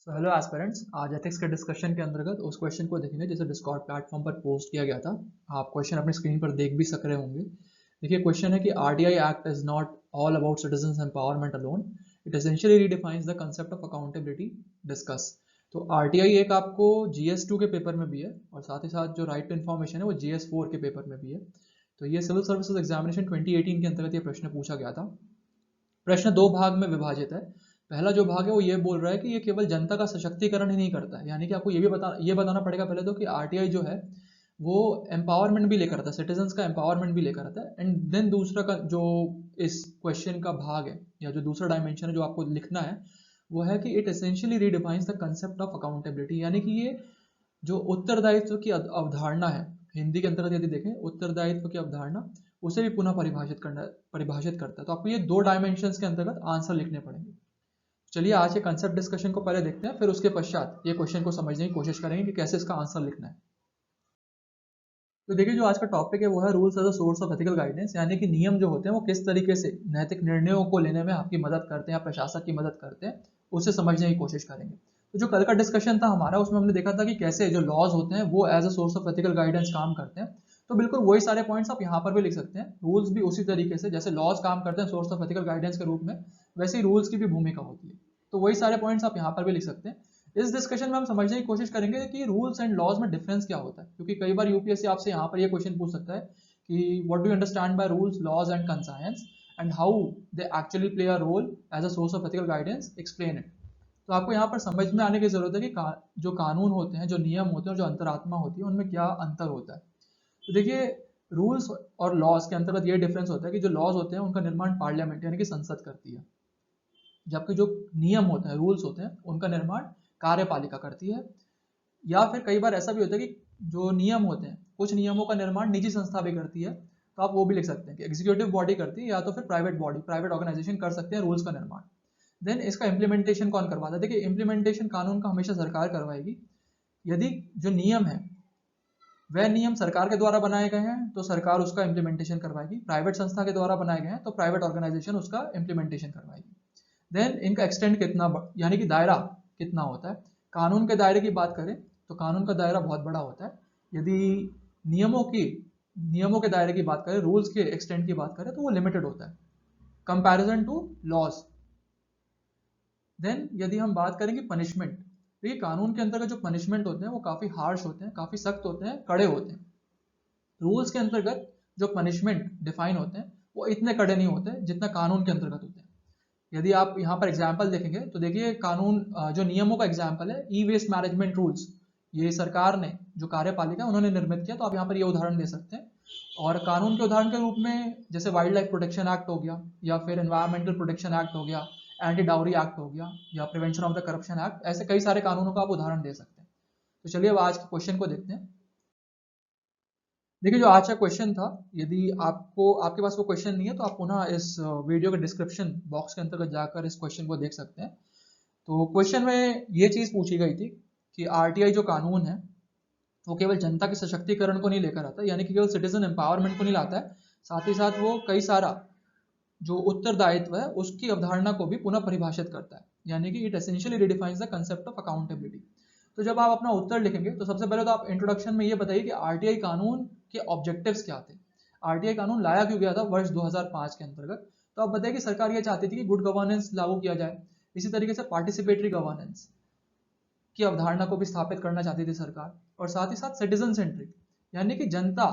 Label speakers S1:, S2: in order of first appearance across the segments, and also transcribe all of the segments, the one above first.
S1: Hello aspirants, आज ethics के discussion के अंतर्गत उस क्वेश्चन को देखेंगे जिसे डिस्कॉर्ड प्लेटफॉर्म पर पोस्ट किया गया था। आप क्वेश्चन अपनी स्क्रीन पर देख भी सक रहे होंगे। देखिए, क्वेश्चन है कि RTI act is not all about citizens empowerment alone, it essentially redefines the concept of accountability. Discuss. तो आरटीआई एक आपको जीएस 2 के पेपर में भी है और साथ ही साथ जो राइट टू इन्फॉर्मेशन है वो जीएस 4 के पेपर में भी है। तो ये सिविल सर्विसेज एग्जामिनेशन 2018 के अंतर्गत ये प्रश्न पूछा गया था। प्रश्न दो भाग में विभाजित है। पहला जो भाग है वो ये बोल रहा है कि ये केवल जनता का सशक्तिकरण ही नहीं करता है, यानी कि आपको ये बताना पड़ेगा पहले तो कि आरटीआई जो है वो एम्पावरमेंट भी लेकर आता है, सिटीजन्स का एम्पावरमेंट भी लेकर आता है। एंड देन दूसरा का जो इस क्वेश्चन का भाग है या जो दूसरा डायमेंशन है जो आपको लिखना है वो है कि it essentially redefines the concept of accountability, यानी कि ये जो उत्तरदायित्व की अवधारणा है, हिंदी के अंतर्गत यदि देखें उत्तरदायित्व की अवधारणा, उसे भी पुनः परिभाषित करता है। तो आपको ये दो डायमेंशंस के अंतर्गत आंसर लिखने पड़ेंगे। चलिए आज के कंसेप्ट डिस्कशन को पहले देखते हैं, फिर उसके पश्चात ये क्वेश्चन को समझने की कोशिश करेंगे कि कैसे इसका आंसर लिखना है। तो देखिए, जो आज का टॉपिक है वो है rules as a source of ethical guidance, यानी कि नियम जो होते हैं वो किस तरीके से नैतिक निर्णयों को लेने में आपकी मदद करते हैं या प्रशासक की मदद करते हैं, उसे समझने की कोशिश करेंगे। तो जो कल का डिस्कशन था हमारा, उसमें हमने देखा था कि कैसे जो लॉज होते हैं वो as a source of ethical guidance काम करते हैं। तो बिल्कुल वही सारे पॉइंट्स आप यहाँ पर भी लिख सकते हैं। रूल्स भी उसी तरीके से जैसे लॉज काम करते हैं सोर्स ऑफ एथिकल गाइडेंस के रूप में, वैसे ही रूल्स की भी भूमिका होती है। तो वही सारे पॉइंट्स आप यहाँ पर भी लिख सकते हैं। इस डिस्कशन में हम समझने की कोशिश करेंगे कि रूल्स एंड लॉज में डिफरेंस क्या होता है, क्योंकि कई बार यूपीएससी आपसे यहाँ पर ये क्वेश्चन पूछ सकता है कि what do you understand by rules, laws and conscience and how they actually play a role as a source of ethical guidance, explain it. तो आपको यहाँ पर समझ में आने की जरूरत है कि जो कानून होते हैं, जो नियम होते हैं और जो अंतरात्मा होती है उनमें क्या अंतर होता है। तो देखिए, रूल्स और लॉज के अंतर्गत ये डिफरेंस होता है कि जो लॉज होते हैं उनका निर्माण पार्लियामेंट यानी कि संसद करती है, जबकि जो नियम होते हैं, रूल्स होते हैं, उनका निर्माण कार्यपालिका करती है। या फिर कई बार ऐसा भी होता है कि जो नियम होते हैं, कुछ नियमों का निर्माण निजी संस्था भी करती है। तो आप वो भी लिख सकते हैं कि एग्जीक्यूटिव बॉडी करती है या तो फिर प्राइवेट बॉडी, प्राइवेट ऑर्गेनाइजेशन कर सकते हैं रूल्स का निर्माण। देन इसका इंप्लीमेंटेशन कौन करवाता है? देखिए, इंप्लीमेंटेशन कानून का हमेशा सरकार करवाएगी। यदि जो नियम है वह नियम सरकार के द्वारा बनाए गए हैं तो सरकार उसका इंप्लीमेंटेशन करवाएगी, प्राइवेट संस्था के द्वारा बनाए गए हैं तो प्राइवेट ऑर्गेनाइजेशन उसका इंप्लीमेंटेशन करवाएगी। देन इनका एक्सटेंड कितना, यानी कि दायरा कितना होता है। कानून के दायरे की बात करें तो कानून का दायरा बहुत बड़ा होता है। यदि नियमों के दायरे की बात करें, रूल्स के एक्सटेंड की बात करें, तो वो लिमिटेड होता है कंपैरिजन टू लॉज। देन यदि हम बात करेंगे पनिशमेंट, तो ये कानून के अंतर्गत जो पनिशमेंट होते हैं वो काफी हार्श होते हैं, काफी सख्त होते हैं, कड़े होते हैं। रूल्स के अंतर्गत जो पनिशमेंट डिफाइन होते हैं वो इतने कड़े नहीं होते जितना कानून के अंतर्गत होते हैं। यदि आप यहाँ पर एग्जाम्पल देखेंगे तो देखिए, कानून जो नियमों का एग्जाम्पल है, ई वेस्ट मैनेजमेंट रूल्स, ये सरकार ने, जो कार्यपालिका उन्होंने निर्मित किया। तो आप यहाँ पर ये उदाहरण दे सकते हैं। और कानून के उदाहरण के रूप में जैसे वाइल्ड लाइफ प्रोटेक्शन एक्ट हो गया, या फिर एनवायरमेंटल प्रोटेक्शन एक्ट हो गया, एंटी डाउरी एक्ट हो गया, या prevention of the corruption act, ऐसे कई सारे कानूनों का आप उदाहरण दे सकते हैं। तो चलिए अब आज के क्वेश्चन को देखते हैं। देखिए, जो आज का क्वेश्चन था, यदि आपके पास वो क्वेश्चन नहीं है तो आप पुनः इस वीडियो के डिस्क्रिप्शन बॉक्स के अंतर्गत जाकर इस क्वेश्चन को देख सकते हैं। तो क्वेश्चन में ये चीज पूछी गई थी कि आरटीआई जो कानून है वो केवल जनता के सशक्तिकरण को नहीं लेकर आता, यानी कि केवल सिटीजन एम्पावरमेंट को नहीं लाता है, साथ ही साथ वो कई सारा जो उत्तरदायित्व है उसकी अवधारणा को भी पुनः परिभाषित करता है, यानी कि it essentially redefines the concept of accountability. तो जब आप अपना उत्तर लिखेंगे तो सबसे पहले तो आप इंट्रोडक्शन में ये बताइए कि आरटीआई कानून के ऑब्जेक्टिव्स क्या थे। आरटीआई कानून लाया क्यों गया था वर्ष 2005 के अंतर्गत? तो आप बताइए कि सरकार ये चाहती थी कि गुड गवर्नेंस लागू किया जाए, इसी तरीके से पार्टिसिपेटरी गवर्नेंस की अवधारणा को भी स्थापित करना चाहती थी सरकार, और साथ ही साथ सिटीजन सेंट्रिक, यानी कि जनता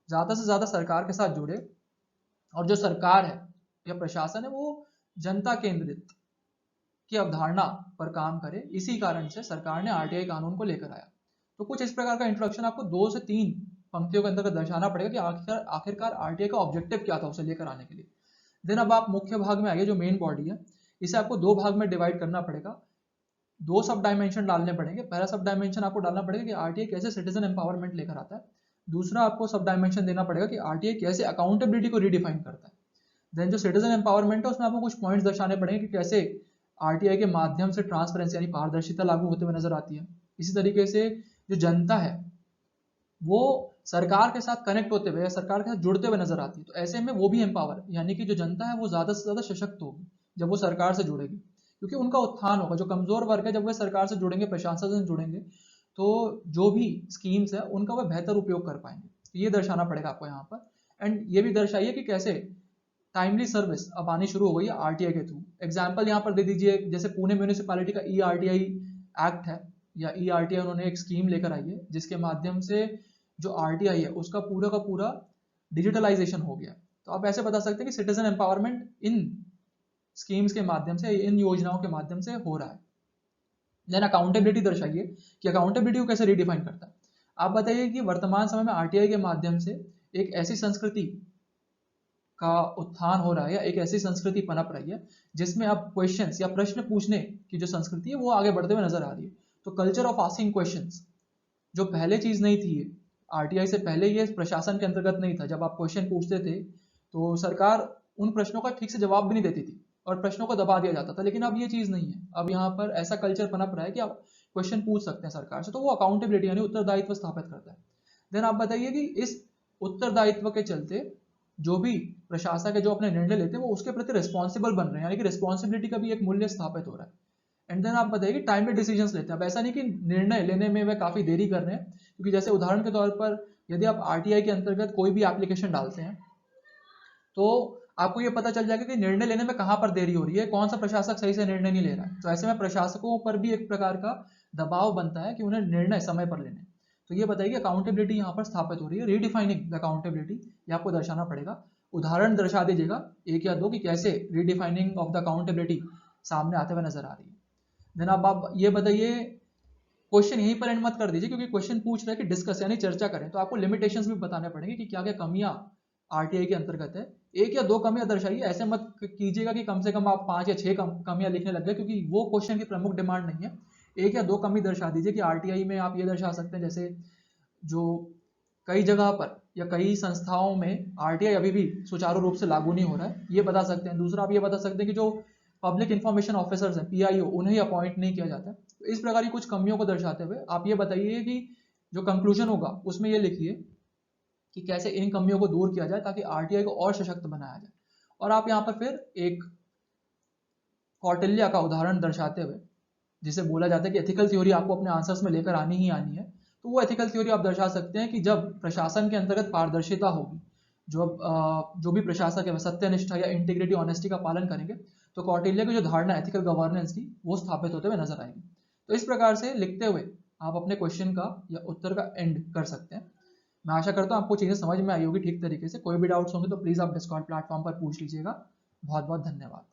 S1: ज्यादा से ज्यादा सरकार के साथ जुड़े और जो सरकार है या प्रशासन है वो जनता केंद्रित की अवधारणा पर काम करे। इसी कारण से सरकार ने आरटीआई कानून को लेकर आया। तो कुछ इस प्रकार का इंट्रोडक्शन आपको 2 से 3 पंक्तियों के अंतर्गत दर्शाना पड़ेगा कि आखिरकार आरटीआई का ऑब्जेक्टिव क्या था उसे लेकर आने के लिए। देन अब आप मुख्य भाग में आइए, जो मेन बॉडी है, इसे आपको 2 भाग में डिवाइड करना पड़ेगा। 2 सब डायमेंशन डालने पड़ेंगे। पहला सब डायमेंशन आपको डालना पड़ेगा कि आरटीआई कैसे सिटीजन एम्पावरमेंट लेकर आता है। दूसरा आपको सब डायमेंशन देना पड़ेगा कि आरटीआई कैसे अकाउंटेबिलिटी को रिडिफाइन करता है। देन जो सिटीजन एम्पावरमेंट है उसमें आपको कुछ पॉइंट्स दर्शाने पड़ेंगे कि कैसे आरटीआई के माध्यम से ट्रांसपेरेंसी यानी पारदर्शिता लागू होते हुए नजर आती है। इसी तरीके से जो जनता है वो सरकार के साथ कनेक्ट होते हुए या सरकार के साथ जुड़ते हुए नजर आती है। तो ऐसे में वो भी एम्पावर, यानी कि जो जनता है वो ज्यादा से ज्यादा सशक्त होगी जब वो सरकार से जुड़ेगी, क्योंकि उनका उत्थान होगा। जो कमजोर वर्ग है जब वे सरकार से जुड़ेंगे, प्रशासन से जुड़ेंगे, तो जो भी स्कीम्स है उनका वह बेहतर उपयोग कर पाएंगे। तो ये दर्शाना पड़ेगा आपको यहाँ पर। एंड ये भी दर्शाइए कि कैसे टाइमली सर्विस अब आनी शुरू हो गई है आरटीआई के थ्रू। एग्जाम्पल यहाँ पर दे दीजिए, जैसे पुणे म्यूनिसिपैलिटी का ईआरटीआई एक्ट है, या ईआरटीआई उन्होंने एक स्कीम लेकर आई है जिसके माध्यम से जो आरटीआई है उसका पूरा का पूरा डिजिटलाइजेशन हो गया। तो आप ऐसे बता सकते हैं कि सिटीजन एम्पावरमेंट इन स्कीम्स के माध्यम से, इन योजनाओं के माध्यम से हो रहा है। देन अकाउंटेबिलिटी दर्शाइए कि अकाउंटेबिलिटी को कैसे रिडिफाइन करता है। आप बताइए कि वर्तमान समय में आरटीआई के माध्यम से एक ऐसी संस्कृति का उत्थान हो रहा है, या एक ऐसी संस्कृति पनप रही है जिसमें अब क्वेश्चंस या प्रश्न पूछने की जो संस्कृति है वो आगे बढ़ते हुए नजर आ रही है। तो कल्चर ऑफ आस्किंग क्वेश्चंस जो पहले चीज नहीं थी, आरटीआई से पहले ये प्रशासन के अंतर्गत नहीं था। जब आप क्वेश्चन पूछते थे तो सरकार उन प्रश्नों का ठीक से जवाब भी नहीं देती थी और प्रश्नों को दबा दिया जाता था। लेकिन अब ये चीज नहीं है, अब यहाँ पर ऐसा कल्चर पनप रहा है कि आप क्वेश्चन पूछ सकते हैं सरकार से। तो वो अकाउंटेबिलिटी यानी उत्तरदायित्व स्थापित करता है। देन आप बताइए कि इस उत्तरदायित्व के चलते जो भी प्रशासक है जो अपने निर्णय लेते हैं वो उसके प्रति रिस्पॉन्सिबल बन रहे हैं, यानी कि रिस्पॉन्सिबिलिटी का भी एक मूल्य स्थापित हो रहा है। एंड देन आप बताइए कि टाइमली डिसीजंस लेते हैं। अब ऐसा नहीं कि निर्णय लेने में वे काफी देरी कर रहे हैं, क्योंकि जैसे उदाहरण के तौर पर यदि आप आरटीआई के अंतर्गत कोई भी एप्लीकेशन डालते हैं तो आपको ये पता चल जाएगा कि निर्णय लेने में कहां पर देरी हो रही है, कौन सा प्रशासक सही से निर्णय नहीं ले रहा है। तो ऐसे में प्रशासकों पर भी एक प्रकार का दबाव बनता है कि उन्हें निर्णय समय पर लेने। तो ये बताइए अकाउंटेबिलिटी यहाँ पर स्थापित हो रही है। रीडिफाइनिंग द अकाउंटेबिलिटी ये आपको दर्शाना पड़ेगा। उदाहरण दर्शा दीजिएगा एक या दो कि कैसे रीडिफाइनिंग ऑफ द अकाउंटेबिलिटी सामने आते हुए नजर आ रही है। देन आप ये बताइए, क्वेश्चन यहीं पर एंड मत कर दीजिए, क्योंकि क्वेश्चन पूछ रहे हैं कि डिस्कस यानी चर्चा करें, तो आपको लिमिटेशंस भी बताने पड़ेंगे कि क्या क्या कमियां आरटीआई के अंतर्गत है। एक या दो कमियां दर्शाइए, ऐसे मत कीजिएगा कि कम से कम आप 5 या 6 कमियां लिखने लग गए, क्योंकि वो क्वेश्चन की प्रमुख डिमांड नहीं है। एक या दो कमी दर्शा दीजिए कि आरटीआई में आप ये दर्शा सकते हैं, जैसे जो कई जगह पर या कई संस्थाओं में आरटीआई अभी भी सुचारू रूप से लागू नहीं हो रहा है, ये बता सकते हैं। दूसरा आप ये बता सकते हैं कि जो पब्लिक इंफॉर्मेशन ऑफिसर्स हैं पीआईओ, उन्हें अपॉइंट नहीं किया जाता है। तो इस प्रकार की कुछ कमियों को दर्शाते हुए आप ये बताइए कि जो कंक्लूजन होगा उसमें ये लिखिए कि कैसे इन कमियों को दूर किया जाए ताकि आरटीआई को और सशक्त बनाया जाए। और आप यहाँ पर फिर एक कौटिल्य का उदाहरण दर्शाते हुए, जिसे बोला जाता है कि एथिकल थ्योरी आपको अपने आंसर्स में लेकर आनी ही आनी है, तो वो एथिकल थ्योरी आप दर्शा सकते हैं कि जब प्रशासन के अंतर्गत पारदर्शिता होगी, जो भी प्रशासक है वह सत्यनिष्ठा या इंटीग्रिटी ऑनेस्टी का पालन करेंगे, तो कौटिल्य की जो धारणा एथिकल गवर्नेंस की वो स्थापित होते हुए नजर आएगी। तो इस प्रकार से लिखते हुए आप अपने क्वेश्चन का या उत्तर का एंड कर सकते हैं। मैं आशा करता हूँ आपको चीजें समझ में आई होगी ठीक तरीके से। कोई भी डाउट्स होंगे तो प्लीज आप डिस्कॉर्ड प्लेटफॉर्म पर पूछ लीजिएगा। बहुत बहुत धन्यवाद।